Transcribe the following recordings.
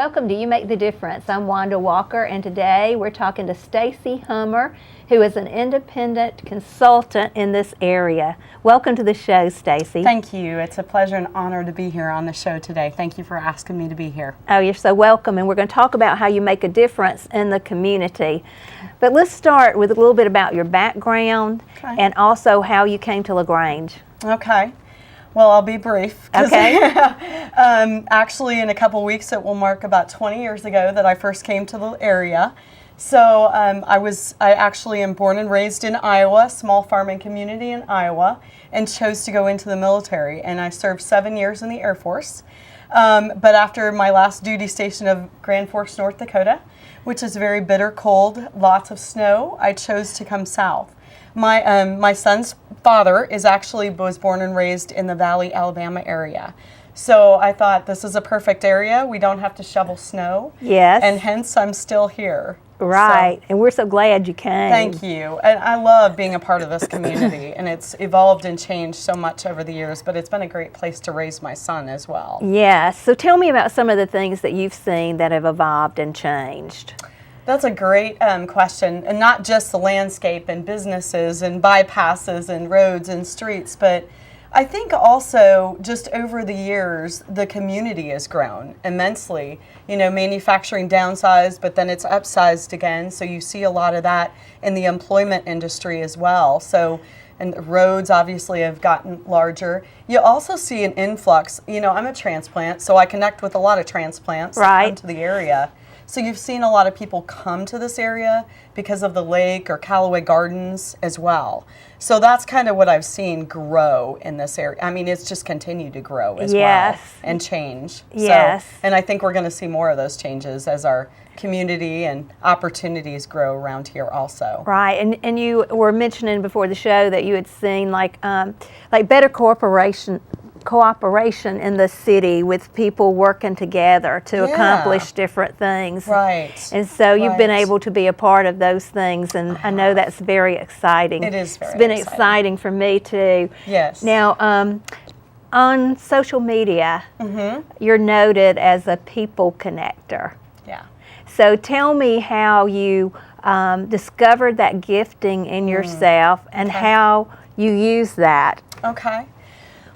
Welcome to You Make the Difference. I'm Wanda Walker, and today we're talking to Stacy Hummer, who is an independent consultant in this area. Welcome to the show, Stacy. Thank you. It's a pleasure and honor to be here on the show today. Thank you for asking me to be here. Oh, you're so welcome, and we're going to talk about how you make a difference in the community. But let's start with a little bit about your background and also how you came to LaGrange. Okay. Well, I'll be brief. Okay. Actually, in a couple weeks, it will mark about 20 years ago that I first came to the area. So I actually am born and raised in Iowa, small farming community in Iowa, and chose to go into the military. And I served 7 years in the Air Force. But after my last duty station of Grand Forks, North Dakota, which is very bitter cold, lots of snow, I chose to come south. My son's father was born and raised in the Valley, Alabama area. So I thought this is a perfect area. We don't have to shovel snow. Yes. And hence I'm still here. Right. So, and we're so glad you came. thank you. And I love being a part of this community. And it's evolved and changed so much over the years, but it's been a great place to raise my son as well. Yes. So tell me about some of the things that you've seen that have evolved and changed. That's a great question, and not just the landscape and businesses and bypasses and roads and streets, but I think also just over the years, the community has grown immensely. You know, manufacturing downsized, but then it's upsized again, so you see a lot of that in the employment industry as well. So, and roads obviously have gotten larger. You also see an influx. You know, I'm a transplant, so I connect with a lot of transplants that come to the area. So you've seen a lot of people come to this area because of the lake or Callaway Gardens as well. So that's kind of what I've seen grow in this area. I mean, it's just continued to grow as well and change. Yes. So, and I think we're going to see more of those changes as our community and opportunities grow around here also. Right, and you were mentioning before the show that you had seen like better cooperation in the city with people working together to accomplish different things. Right. And so you've been able to be a part of those things, and I know that's very exciting. It is very It's been exciting for me too. Yes. Now, on social media, you're noted as a people connector. Yeah. So tell me how you discovered that gifting in yourself and how you use that. Okay.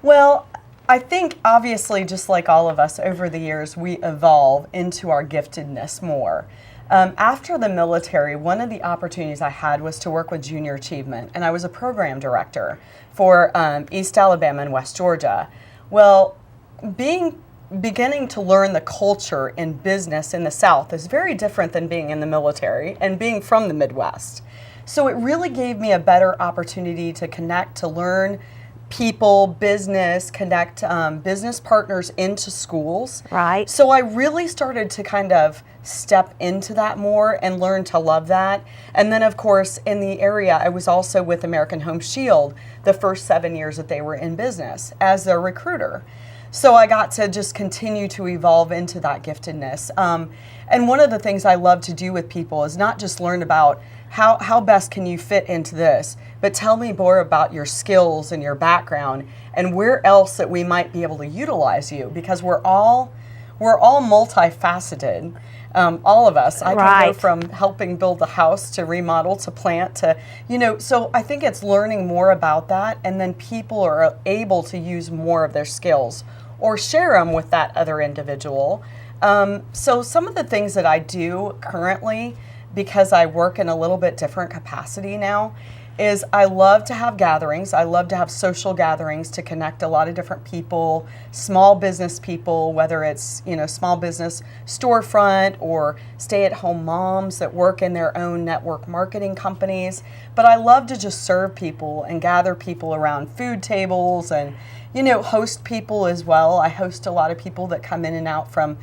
Well, I think obviously just like all of us over the years, we evolve into our giftedness more. After the military, one of the opportunities I had was to work with Junior Achievement, and I was a program director for East Alabama and West Georgia. Well, beginning to learn the culture in business in the South is very different than being in the military and being from the Midwest. So it really gave me a better opportunity to connect, to learn people, business, connect business partners into schools. Right. So I really started to kind of step into that more and learn to love that. And then, of course, in the area, I was also with American Home Shield the first 7 years that they were in business as their recruiter. So I got to just continue to evolve into that giftedness. And one of the things I love to do with people is not just learn about how best can you fit into this, but tell me more about your skills and your background and where else that we might be able to utilize you, because we're all multifaceted. All of us. I can go from helping build the house to remodel to plant to, so I think it's learning more about that, and then people are able to use more of their skills or share them with that other individual. So some of the things that I do currently, because I work in a little bit different capacity now, is I love to have gatherings. I love to have social gatherings to connect a lot of different people, small business people, whether it's, small business storefront or stay-at-home moms that work in their own network marketing companies. But I love to just serve people and gather people around food tables and, host people as well. I host a lot of people that come in and out from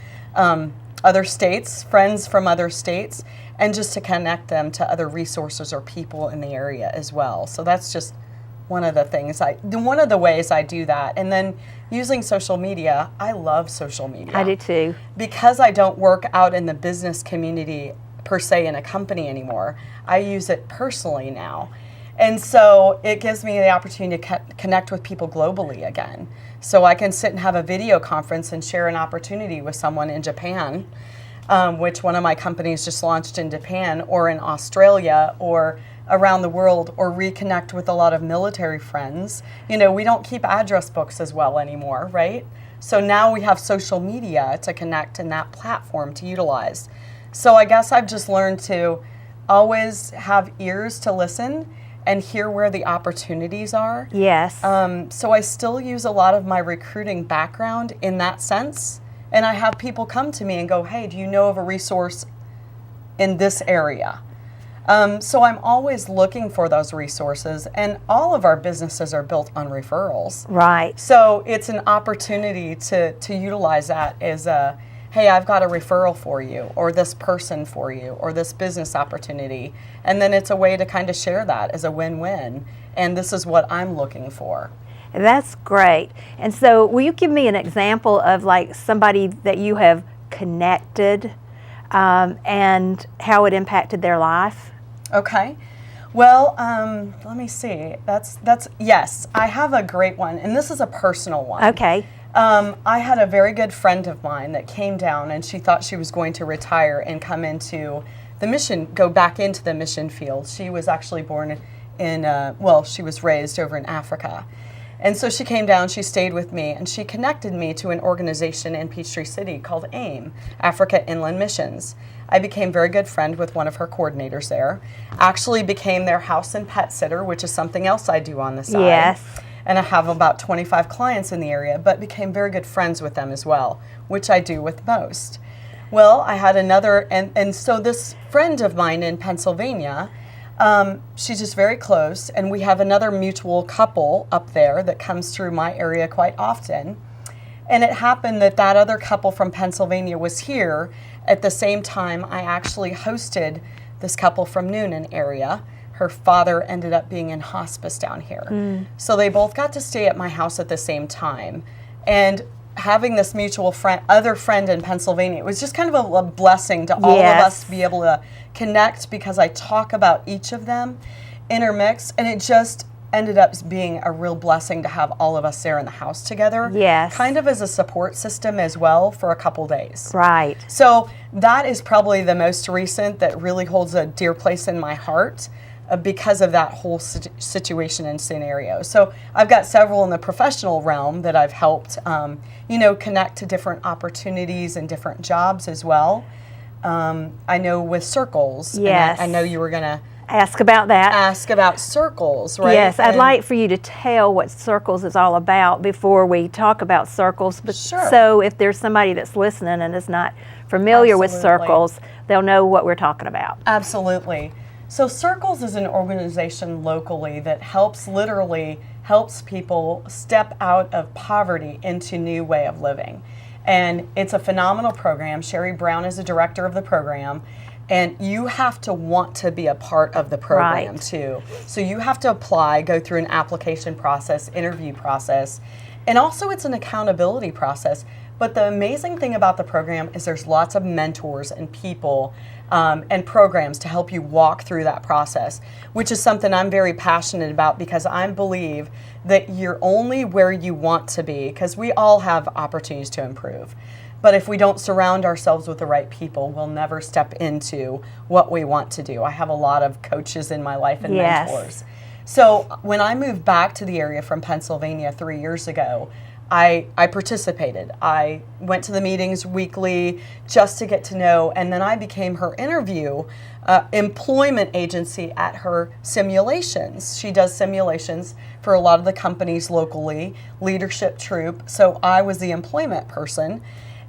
other states, friends from other states, and just to connect them to other resources or people in the area as well. So that's just one of the things one of the ways I do that. And then using social media, I love social media. I do too. Because I don't work out in the business community per se in a company anymore, I use it personally now. And so it gives me the opportunity to connect with people globally again. So I can sit and have a video conference and share an opportunity with someone in Japan, which one of my companies just launched in Japan, or in Australia, or around the world, or reconnect with a lot of military friends. You know, we don't keep address books as well anymore, right? So now we have social media to connect and that platform to utilize. So I guess I've just learned to always have ears to listen and hear where the opportunities are. Yes. So I still use a lot of my recruiting background in that sense. And I have people come to me and go, hey, do you know of a resource in this area? So I'm always looking for those resources, and all of our businesses are built on referrals. Right. So it's an opportunity to utilize that as a, hey, I've got a referral for you, or this person for you, or this business opportunity. And then it's a way to kind of share that as a win-win. And this is what I'm looking for. That's great. And so will you give me an example of like somebody that you have connected and how it impacted their life? Okay. Well, let me see. That's yes, I have a great one, and this is a personal one. Okay. I had a very good friend of mine that came down, and she thought she was going to retire and come into the mission, go back into the mission field. She was actually born in, she was raised over in Africa. And so she came down, she stayed with me, and she connected me to an organization in Peachtree City called AIM, Africa Inland Missions. I became very good friend with one of her coordinators there. Actually became their house and pet sitter, which is something else I do on the side. Yes. And I have about 25 clients in the area, but became very good friends with them as well, which I do with most. Well, I had another, and so this friend of mine in Pennsylvania, she's just very close, and we have another mutual couple up there that comes through my area quite often. And it happened that that other couple from Pennsylvania was here at the same time I actually hosted this couple from Noonan area. Her father ended up being in hospice down here. So they both got to stay at my house at the same time. And having this mutual friend, other friend in Pennsylvania, it was just kind of a blessing to all of us to be able to connect, because I talk about each of them, intermix, and it just ended up being a real blessing to have all of us there in the house together. Yes. Kind of as a support system as well for a couple days. Right. So that is probably the most recent that really holds a dear place in my heart because of that whole situation and scenario. So I've got several in the professional realm that I've helped, connect to different opportunities and different jobs as well. I know with Circles. Yes. And I know you were going to ask about that. Ask about Circles, right? Yes, I'd like for you to tell what Circles is all about before we talk about Circles. But Sure. So if there's somebody that's listening and is not familiar with Absolutely. Circles, they'll know what we're talking about. Absolutely. So Circles is an organization locally that helps people step out of poverty into new way of living. And it's a phenomenal program. Sherry Brown is the director of the program. And you have to want to be a part of the program too. So you have to apply, go through an application process, interview process, and also it's an accountability process. But the amazing thing about the program is there's lots of mentors and people and programs to help you walk through that process, which is something I'm very passionate about, because I believe that you're only where you want to be, because we all have opportunities to improve. But if we don't surround ourselves with the right people, we'll never step into what we want to do. I have a lot of coaches in my life and mentors. So when I moved back to the area from Pennsylvania 3 years ago, I participated. I went to the meetings weekly just to get to know, and then I became her employment agency at her simulations. She does simulations for a lot of the companies locally, leadership troop, so I was the employment person.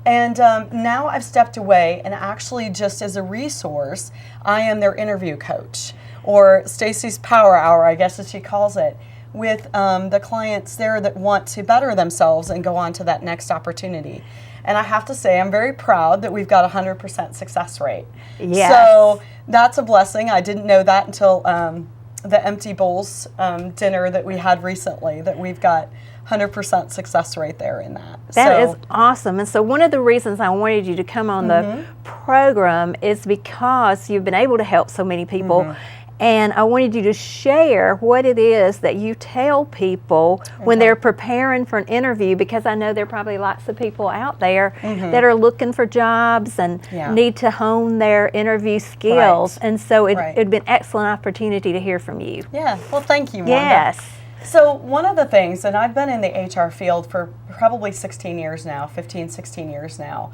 And now I've stepped away, and actually just as a resource, I am their interview coach, or Stacy's Power Hour, I guess as she calls it, with the clients there that want to better themselves and go on to that next opportunity. And I have to say, I'm very proud that we've got a 100% success rate. Yes. So that's a blessing. I didn't know that until the Empty Bowls dinner that we had recently, that we've got 100% success rate there in that. That is awesome. And so one of the reasons I wanted you to come on the program is because you've been able to help so many people. And I wanted you to share what it is that you tell people when they're preparing for an interview, because I know there are probably lots of people out there that are looking for jobs and need to hone their interview skills. And so it'd be an excellent opportunity to hear from you. Yeah, well, thank you, Wanda. Yes. So one of the things, and I've been in the HR field for probably 16 years now, 15, 16 years now,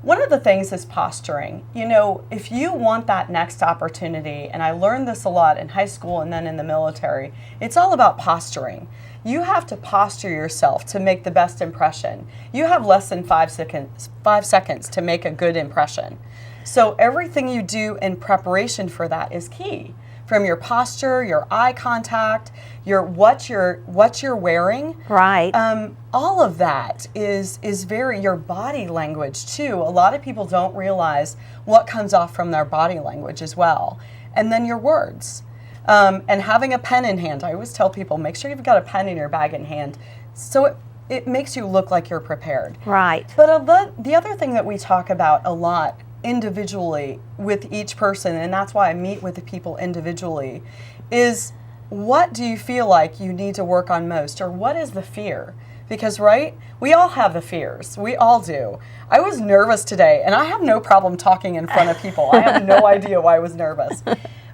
one of the things is posturing. You know, if you want that next opportunity, and I learned this a lot in high school and then in the military, it's all about posturing. You have to posture yourself to make the best impression. You have less than 5 seconds to make a good impression. So everything you do in preparation for that is key. From your posture, your eye contact, what you're wearing, right? All of that is very your body language too. A lot of people don't realize what comes off from their body language as well, and then your words, and having a pen in hand. I always tell people, make sure you've got a pen in your bag in hand, so it makes you look like you're prepared. Right. But the other thing that we talk about a lot individually with each person, and that's why I meet with the people individually, is what do you feel like you need to work on most, or what is the fear? Because, right, we all have the fears. We all do. I was nervous today, and I have no problem talking in front of people. I have no idea why I was nervous.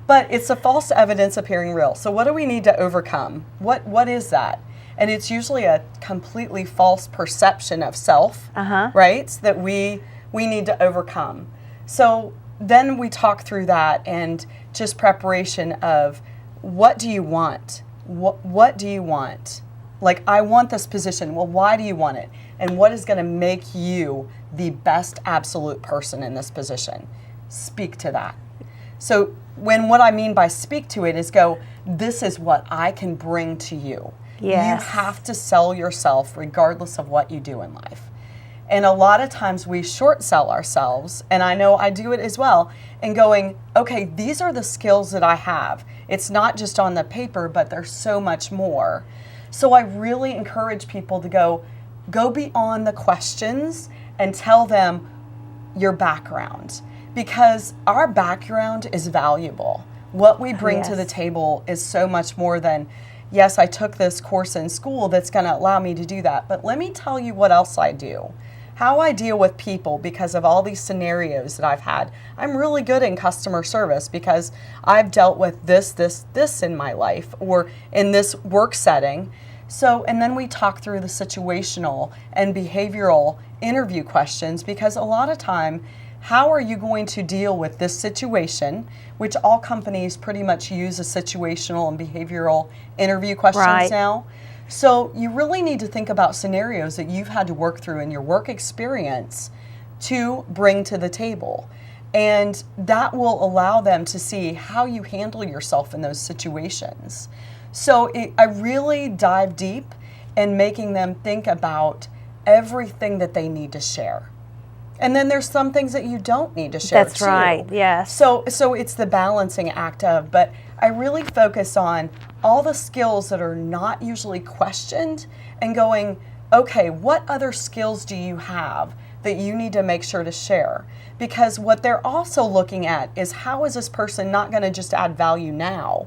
But it's a false evidence appearing real. So what do we need to overcome? What is that? And it's usually a completely false perception of self, right, that we need to overcome. So then we talk through that and just preparation of what do you want? What do you want? Like, I want this position. Well, why do you want it? And what is going to make you the best absolute person in this position? Speak to that. So what I mean by speak to it is go, this is what I can bring to you. Yes. You have to sell yourself regardless of what you do in life. And a lot of times we short sell ourselves, and I know I do it as well, and going, okay, these are the skills that I have. It's not just on the paper, but there's so much more. So I really encourage people to go beyond the questions and tell them your background, because our background is valuable. What we bring to the table is so much more than, yes, I took this course in school that's going to allow me to do that, but let me tell you what else I do. How I deal with people because of all these scenarios that I've had. I'm really good in customer service because I've dealt with this in my life or in this work setting. So, and then we talk through the situational and behavioral interview questions, because a lot of time, how are you going to deal with this situation, which all companies pretty much use a situational and behavioral interview questions now. So you really need to think about scenarios that you've had to work through in your work experience to bring to the table. And that will allow them to see how you handle yourself in those situations. So I really dive deep in making them think about everything that they need to share. And then there's some things that you don't need to share. That's right, yes. So it's the balancing act of, but I really focus on all the skills that are not usually questioned and going, okay, what other skills do you have that you need to make sure to share? Because what they're also looking at is, how is this person not going to just add value now,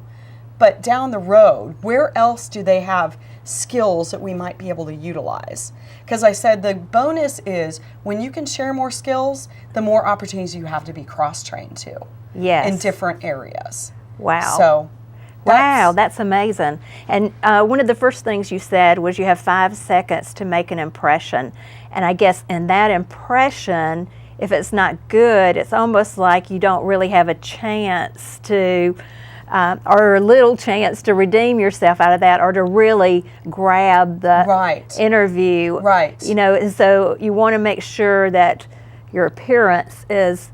but down the road, where else do they have skills that we might be able to utilize? Because I said the bonus is when you can share more skills, the more opportunities you have to be cross-trained too. Yes. In different areas. Wow. So. That's amazing. And one of the first things you said was you have 5 seconds to make an impression. And I guess in that impression, if it's not good, it's almost like you don't really have a chance to, or a little chance to redeem yourself out of that, or to really grab the interview. Right. You know, and so you want to make sure that your appearance is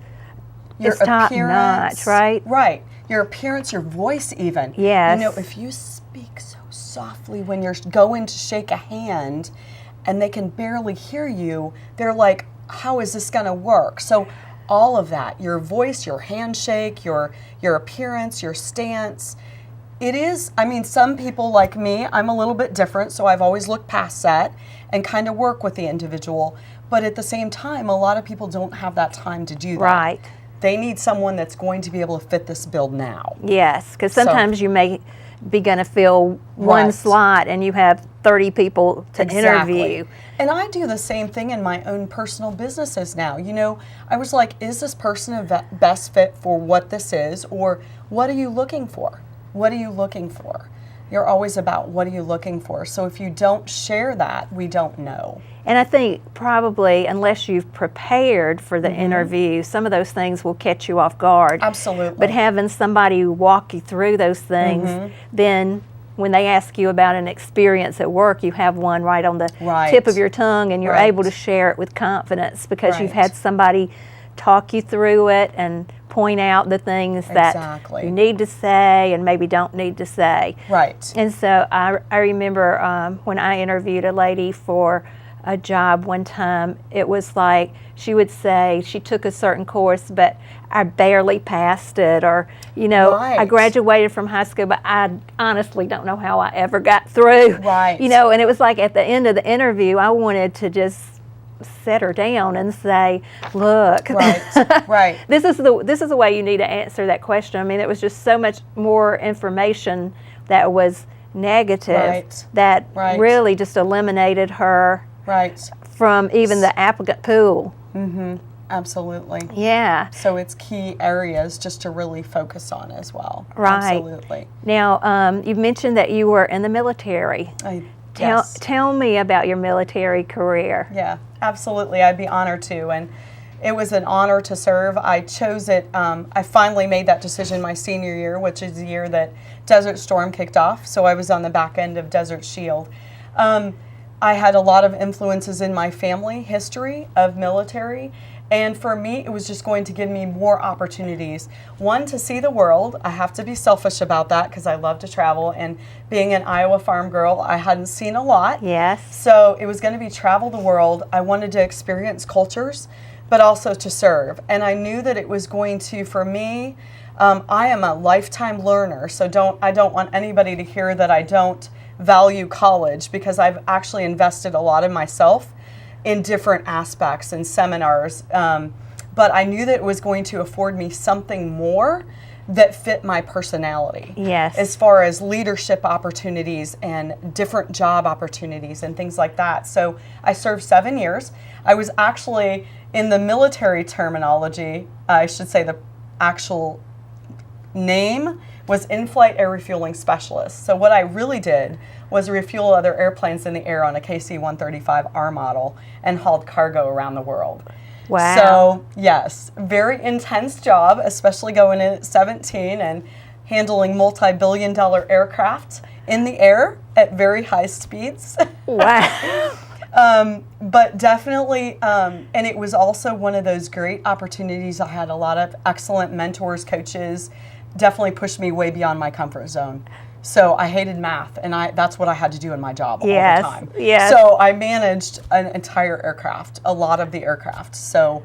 top notch, right? Right. Your appearance, your voice even. Yes. You know, if you speak so softly when you're going to shake a hand and they can barely hear you, they're like, how is this going to work? So all of that, your voice, your handshake, your appearance, your stance, it is, I mean, some people like me, I'm a little bit different, so I've always looked past that and kind of work with the individual. But at the same time, a lot of people don't have that time to do that. Right. they need someone that's going to be able to fit this bill now. Yes, because sometimes you may be going to fill one slot and you have 30 people to interview. And I do the same thing in my own personal businesses now. You know, I was like, is this person a best fit for what this is? Or what are you looking for? What are you looking for? You're always about what are you looking for. So if you don't share that, we don't know. And I think probably unless you've prepared for the interview, some of those things will catch you off guard. Absolutely. But having somebody walk you through those things, then when they ask you about an experience at work, you have one right on the tip of your tongue, and you're able to share it with confidence because you've had somebody talk you through it and point out the things that you need to say and maybe don't need to say. Right. And so I remember when I interviewed a lady for a job one time, it was like she would say she took a certain course, but I barely passed it, or, you know, I graduated from high school, but I honestly don't know how I ever got through. Right. You know, and it was like at the end of the interview, I wanted to just set her down and say, look, this is the way you need to answer that question. I mean, it was just so much more information that was negative that really just eliminated her from even the applicant pool. Absolutely. Yeah. So it's key areas just to really focus on as well. Right. Absolutely. Now, you've mentioned that you were in the military. Tell me about your military career. Yeah, absolutely. I'd be honored to. And it was an honor to serve. I chose it. I finally made that decision my senior year, which is the year that Desert Storm kicked off. So I was on the back end of Desert Shield. I had a lot of influences in my family history of military. And for me, it was just going to give me more opportunities. One, to see the world. I have to be selfish about that because I love to travel. And being an Iowa farm girl, I hadn't seen a lot. Yes. So it was going to be travel the world. I wanted to experience cultures, but also to serve. And I knew that it was going to, for me, I am a lifetime learner. So I don't want anybody to hear that I don't value college, because I've actually invested a lot in myself in different aspects and seminars, but I knew that it was going to afford me something more that fit my personality. Yes. As far as leadership opportunities and different job opportunities and things like that. So I served 7 years. I was actually, in the military terminology, I should say the actual name was in-flight air refueling specialist. So what I really did was refuel other airplanes in the air on a KC-135R model and hauled cargo around the world. Wow. So yes, very intense job, especially going in at 17 and handling multi-billion-dollar aircraft in the air at very high speeds. Wow. But definitely, and it was also one of those great opportunities. I had a lot of excellent mentors, coaches, definitely pushed me way beyond my comfort zone. So I hated math, and that's what I had to do in my job all the time. Yes. So I managed an entire aircraft, a lot of the aircraft. So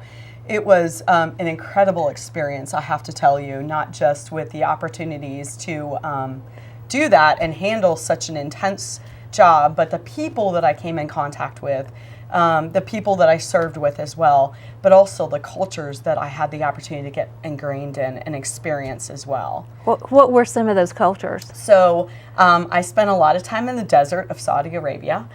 it was an incredible experience, I have to tell you, not just with the opportunities to do that and handle such an intense job, but the people that I came in contact with, the people that I served with as well, but also the cultures that I had the opportunity to get ingrained in and experience as well. What were some of those cultures? So I spent a lot of time in the desert of Saudi Arabia.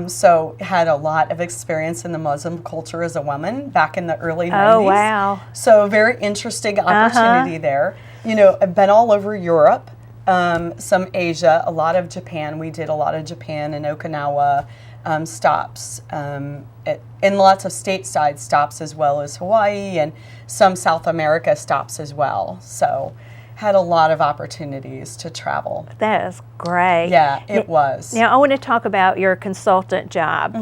So had a lot of experience in the Muslim culture as a woman back in the early 90s. Oh, wow. So very interesting opportunity there. You know, I've been all over Europe, some Asia, a lot of Japan. We did a lot of Japan and Okinawa stops, and lots of stateside stops as well as Hawaii, and some South America stops as well. So had a lot of opportunities to travel. That is great. Yeah, it was. Now I want to talk about your consultant job,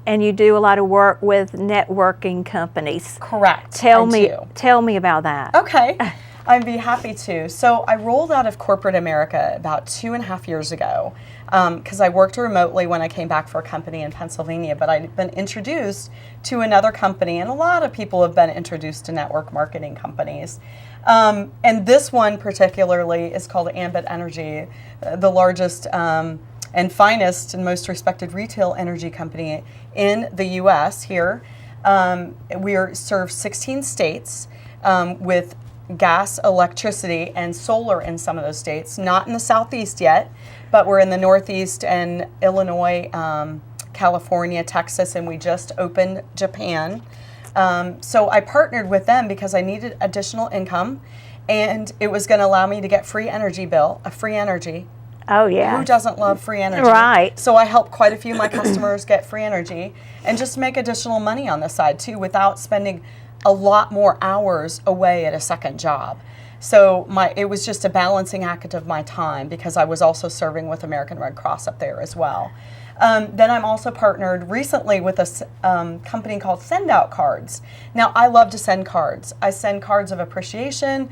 and you do a lot of work with networking companies. Correct. Tell me about that. Okay. I'd be happy to. So I rolled out of corporate America about 2.5 years ago because I worked remotely when I came back for a company in Pennsylvania, but I'd been introduced to another company, and a lot of people have been introduced to network marketing companies. And this one particularly is called Ambit Energy, the largest and finest and most respected retail energy company in the U.S. here. We serve 16 states. with gas, electricity, and solar in some of those states. Not in the Southeast yet, but we're in the Northeast and Illinois, California, Texas, and we just opened Japan. So I partnered with them because I needed additional income, and it was going to allow me to get free energy. Oh, yeah. Who doesn't love free energy? Right. So I helped quite a few of my customers get free energy and just make additional money on the side too without spending a lot more hours away at a second job. So it was just a balancing act of my time because I was also serving with American Red Cross up there as well. Then I'm also partnered recently with a company called Send Out Cards. Now, I love to send cards. I send cards of appreciation.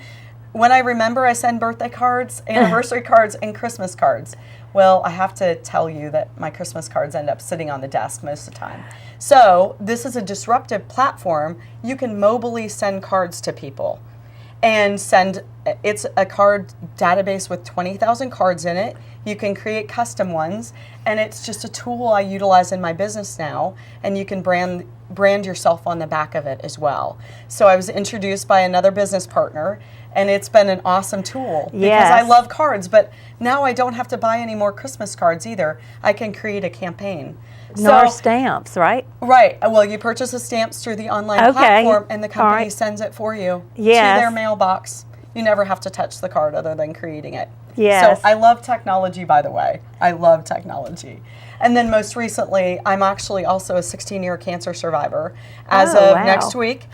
When I remember, I send birthday cards, anniversary cards, and Christmas cards. Well, I have to tell you that my Christmas cards end up sitting on the desk most of the time. So this is a disruptive platform. You can mobily send cards to people. And it's a card database with 20,000 cards in it. You can create custom ones, and it's just a tool I utilize in my business now, and you can brand yourself on the back of it as well. So I was introduced by another business partner, and it's been an awesome tool because I love cards, but now I don't have to buy any more Christmas cards either. I can create a campaign. Nor stamps, right? Right. Well, you purchase the stamps through the online platform, and the company sends it for you to their mailbox. You never have to touch the card other than creating it. Yes. So I love technology, by the way. I love technology. And then most recently, I'm actually also a 16-year cancer survivor as of next week.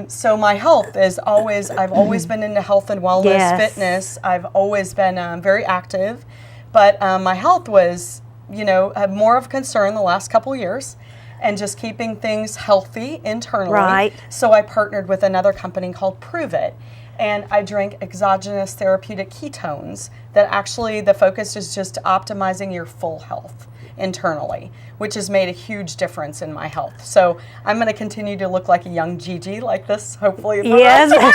So my health is I've always been into health and wellness, fitness. I've always been very active. But my health was, more of a concern the last couple years, and just keeping things healthy internally. Right. So I partnered with another company called Prove It. And I drank exogenous therapeutic ketones that actually the focus is just optimizing your full health internally, which has made a huge difference in my health. So I'm going to continue to look like a young Gigi like this, hopefully, for the rest of my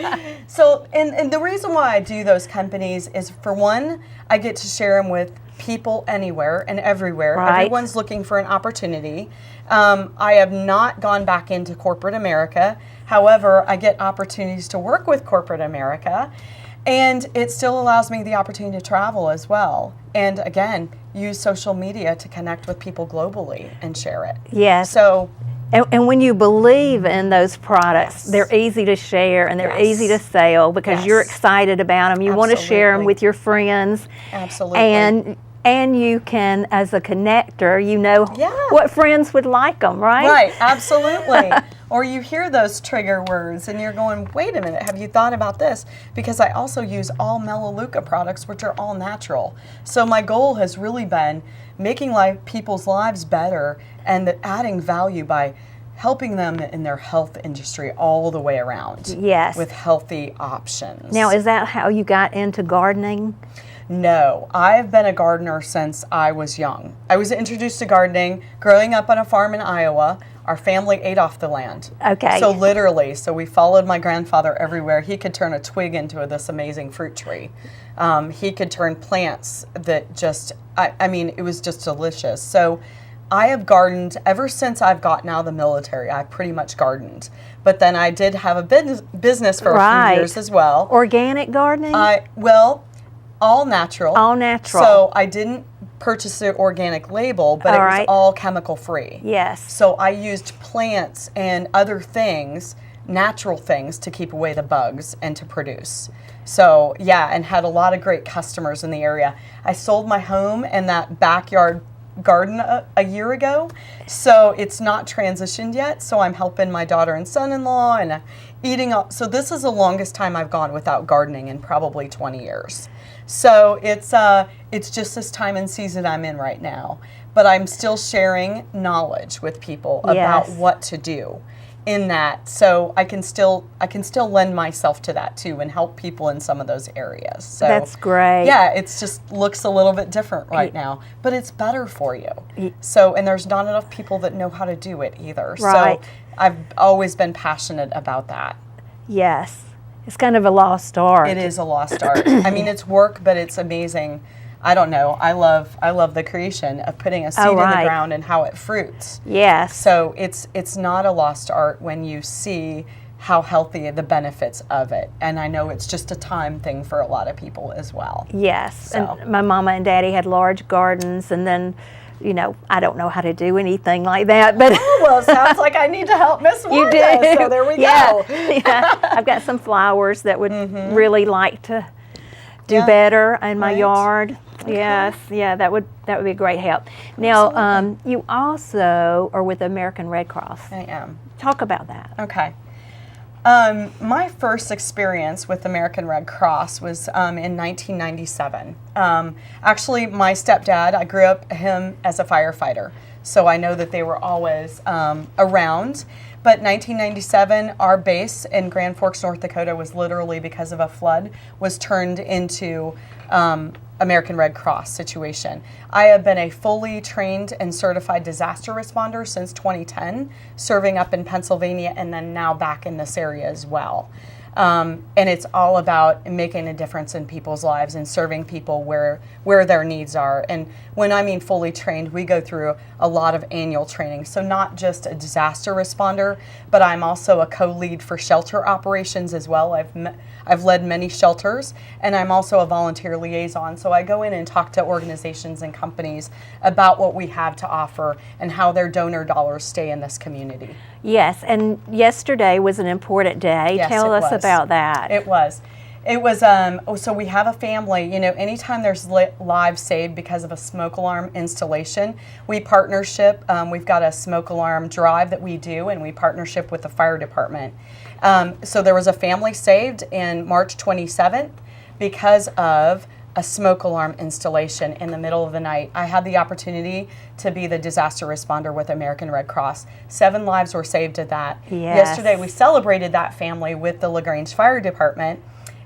life. So, and the reason why I do those companies is, for one, I get to share them with people anywhere and everywhere. Right. Everyone's looking for an opportunity. I have not gone back into corporate America. However, I get opportunities to work with corporate America, and it still allows me the opportunity to travel as well. And again, use social media to connect with people globally and share it. Yes. So, and when you believe in those products, they're easy to share and they're easy to sell because you're excited about them. You want to share them with your friends. Absolutely. And you can, as a connector, what friends would like them, right? Right, absolutely. Or you hear those trigger words and you're going, wait a minute, have you thought about this? Because I also use all Melaleuca products, which are all natural. So my goal has really been making people's lives better and adding value by helping them in their health industry all the way around. Yes. With healthy options. Now, is that how you got into gardening? No, I've been a gardener since I was young. I was introduced to gardening growing up on a farm in Iowa. Our family ate off the land. Okay. So literally, we followed my grandfather everywhere. He could turn a twig into this amazing fruit tree. He could turn plants that just, it was just delicious. So I have gardened ever since I've gotten out of the military. I've pretty much gardened. But then I did have a business for a few years as well. Organic gardening? All natural. All natural. So I didn't purchase the organic label, but it was all chemical free. Yes. So I used plants and other things, natural things, to keep away the bugs and to produce. So and had a lot of great customers in the area. I sold my home and that backyard garden a year ago, so it's not transitioned yet. So I'm helping my daughter and son-in-law and eating up. So this is the longest time I've gone without gardening in probably 20 years. So it's just this time and season I'm in right now. But I'm still sharing knowledge with people about what to do in that. So I can still lend myself to that too and help people in some of those areas. So that's great. Yeah, it's just looks a little bit different right now, but it's better for you. So, and there's not enough people that know how to do it either. Right. So I've always been passionate about that. Yes. It's kind of a lost art. It is a lost art. It's work, but it's amazing. I don't know. I love the creation of putting a seed in the ground and how it fruits. Yes. So it's not a lost art when you see how healthy the benefits of it. And I know it's just a time thing for a lot of people as well. Yes, So. and my mama and daddy had large gardens, and then, you know, I don't know how to do anything like that, but Well, it sounds like I need to help Miss Wanda. you do. So there we Yeah, go. yeah. I've got some flowers that would really like to do Yeah, better in my right. yard. Yes, yeah, that would be a great help. Now, you also are with the American Red Cross. I am. Talk about that. Okay. My first experience with American Red Cross was in 1997. Actually, my stepdad, I grew up him as a firefighter, so I know that they were always around. But 1997, our base in Grand Forks, North Dakota, was literally, because of a flood, was turned into American Red Cross situation. I have been a fully trained and certified disaster responder since 2010, serving up in Pennsylvania and then now back in this area as well. And it's all about making a difference in people's lives and serving people where their needs are. And when I mean fully trained, we go through a lot of annual training. So not just a disaster responder, but I'm also a co-lead for shelter operations as well. I've led many shelters, and I'm also a volunteer liaison. So I go in and talk to organizations and companies about what we have to offer and how their donor dollars stay in this community. Yes, and yesterday was an important day. Yes, Tell it us was. about that. It was. So we have a family, you know, anytime there's lives saved because of a smoke alarm installation, we've got a smoke alarm drive that we do, and we partnership with the fire department. So there was a family saved in March 27th because of a smoke alarm installation in the middle of the night. I had the opportunity to be the disaster responder with American Red Cross. 7 lives were saved at that. Yes. Yesterday we celebrated that family with the LaGrange Fire Department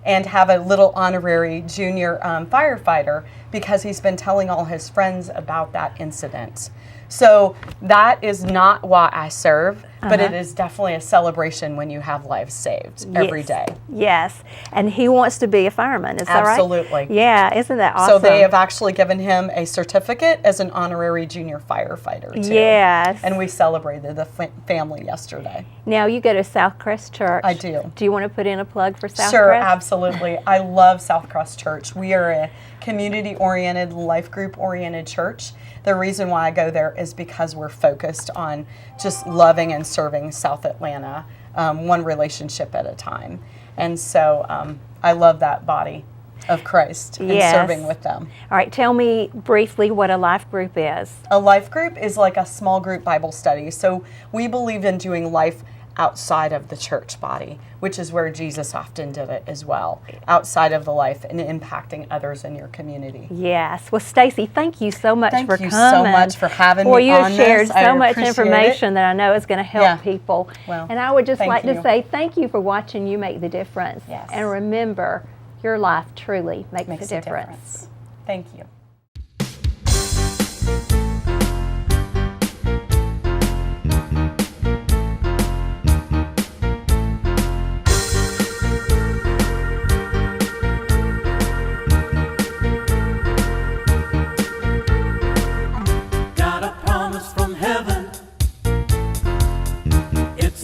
and have a little honorary junior firefighter because he's been telling all his friends about that incident. So that is not why I serve, but it is definitely a celebration when you have lives saved every day. Yes, and he wants to be a fireman, is that right? Absolutely. Yeah, isn't that awesome? So they have actually given him a certificate as an honorary junior firefighter too. Yes. And we celebrated the family yesterday. Now you go to Southcrest Church. I do. Do you want to put in a plug for Southcrest? Sure, absolutely. I love Southcrest Church. We are a community-oriented, life group-oriented church. The reason why I go there is because we're focused on just loving and serving South Atlanta, one relationship at a time. And so I love that body of Christ and serving with them. All right, tell me briefly what a life group is. A life group is like a small group Bible study. So we believe in doing life outside of the church body, which is where Jesus often did it as well, outside of the life and impacting others in your community. Yes. Well, Stacy, thank you so much for coming. Thank you so much for having Well, me you on have shared this. I so much appreciate information that I know is going to help people. Well, and I would just like to you. say thank you for watching You Make the Difference. Yes. And remember, your life truly makes a difference. Thank you.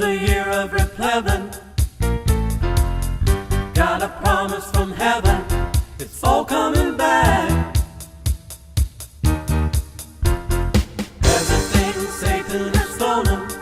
A year of replevin'. Got a promise from heaven. It's all coming back. Everything Satan has stolen